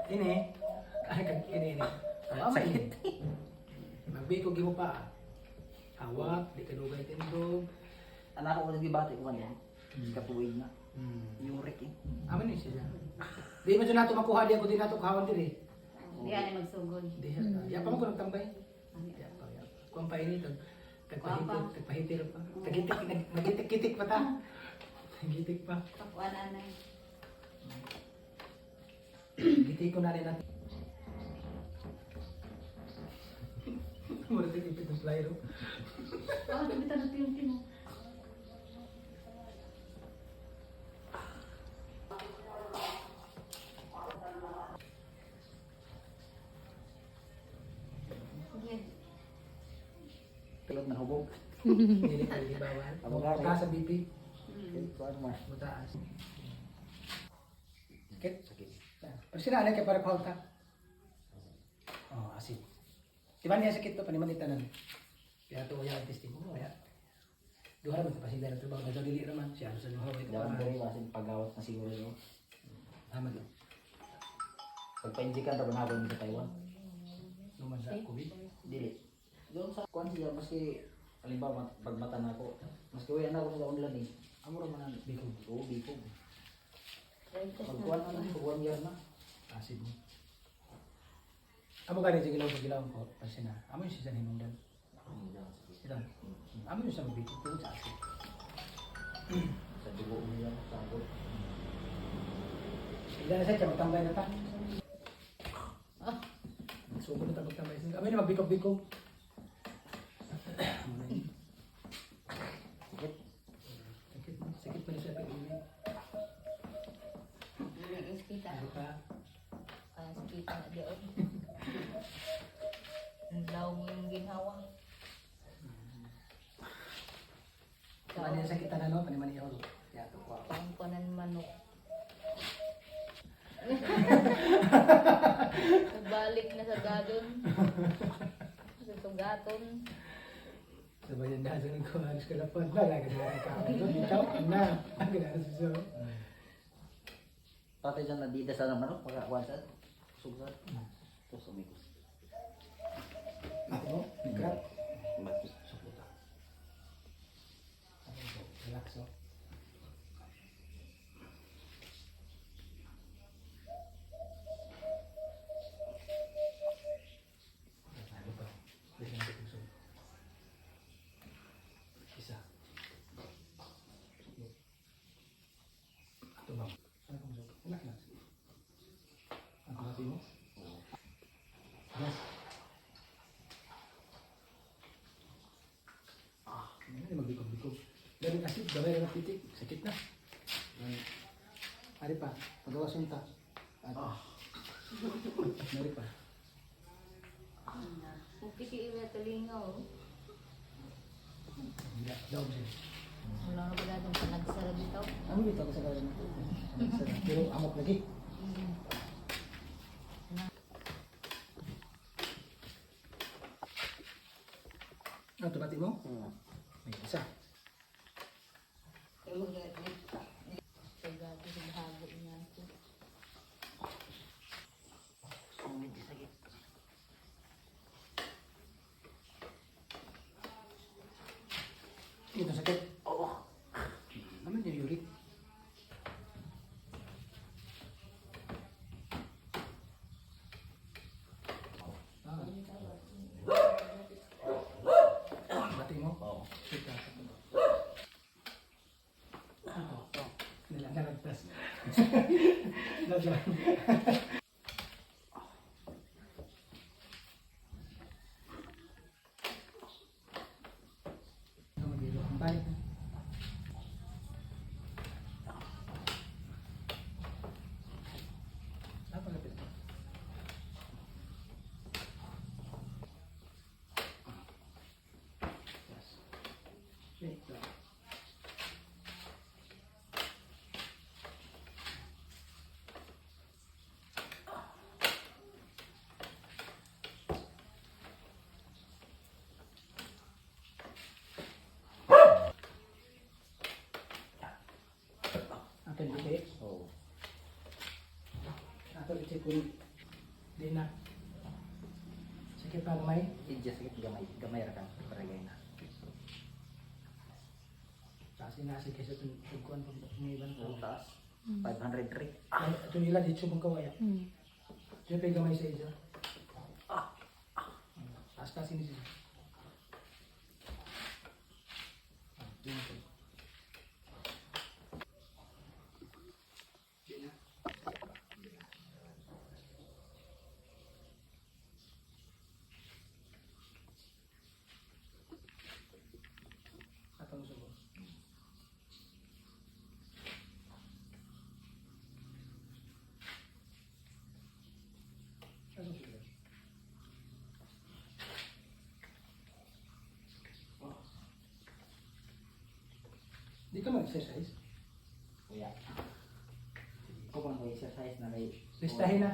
Ini. Ay, ini. Sakit. Magbiko gimo pa. Hawak, di ka dugay tindog. Anak ko nagbibati ko kanyan. Katuwid na. Yung Rick eh. Aman ni siya. Di man dyan nato makuha di ako di nato kahawan diri. Di ani magsugod. Di ya pa mo ko nagtambay. Ya pa ya. Kung pa ini tagpahitir pa. Nagitik-kitik pa ta. Nagitik pa. Pakuan na. Gitik ko na rin natin. Mura tayo ipit ng flyer. Oh, tumitan na tiyong mo. Pilot na hubog. Hindi ka ibawal. Abogado. Mataas sa BP. Kuan mo. Mataas. Sakit? Sakit. Pag sinanay ka para kauta. Oh, asin. Di ba niya sakit to? Panimanitanan. Kaya ito kaya ang testing mo. Kaya. Duha naman kapasida na trabaho. Nagdadili naman. Siya sa luhaw. Dapat diri basin pagawat na siguro yun. Tama doon. Pagpa-indikan ra banabon sa Taiwan. Numan sa COVID. Dili. Doon sa kuan siya maski halimbawa pagmata na ako. Maski way na ako sa online eh. Amo ra man Bikog. Oo, bikog. Pagkuan na lang, pag 1 year na. Asin mo. Amo ka rin sa gilaw ko. Pansin na. Amo yung siya hinungdan. Sila. Amo yung sa mabikog. Pero sa asin. Sa dugo mo yan, sa ako. Hindi na siya. Magtambay na ta. Subo na ta magtambay. Kami na magbikog-bikog. Sakit. Sakit pa na siya pag-iwi. Dili ispita. Ano ka? Kaya ispita na diyon. Law mo yung ginhawa. Kaya niya sakitan na no? Panimaniyaw. Kaya ito ko. Pangkuanan manok. Nagbalik na sa gadon. Sa sugaton. Sabayan na sa ko halos ka na po. Wala ka na ka. Ikaw na. Ang gano'n sa so. Patay dyan na dida sa manok, pagkakuwansad. Sugsad. Tapos umikos. Ako mo? Grab. Bakit? Relax o. Ano ba? Bisa na puso. Isa. Ito ba? Ano kung so? Relax lang. Ang kasi mo? Yes. Ano magbikog-bikog. Galing asid, gamay na pitik. Sakit na. Ari pa, pagawa sunta. Ari pa. Pupiki iwa talingaw. Hindi, daw siya. Wala na ba natin panagsara dito? Ano dito ako sa kalan? Pero amok lagi. Ano, tumati mo? May isa. Sagado sa bahago niya ito. Hindi sakit. Ito sakit. Oo. Naman yung uric. Bati mo? Oo. Sika. Nilalagtas. Dadyan. Magilo ang balik. Napalapit mo. Yes. Wait lang. Akin dito. Oo. Ato ito kun Di na. Sakit pa gamay. Idya sakit gamay. Gamay ra ka. Paragay na. Kasi nasi kaysa tugkuan pag may ibang Ang tao. taas. 503. Ito nila dito mong kawaya. Diyan pa yung gamay sa isa. Taas kasi ni siya. Yun po. Di na. Atang subo. Atang subo. Di ka mag-exercise? Kuya. Ako pa mag-exercise na kay... Listahin na.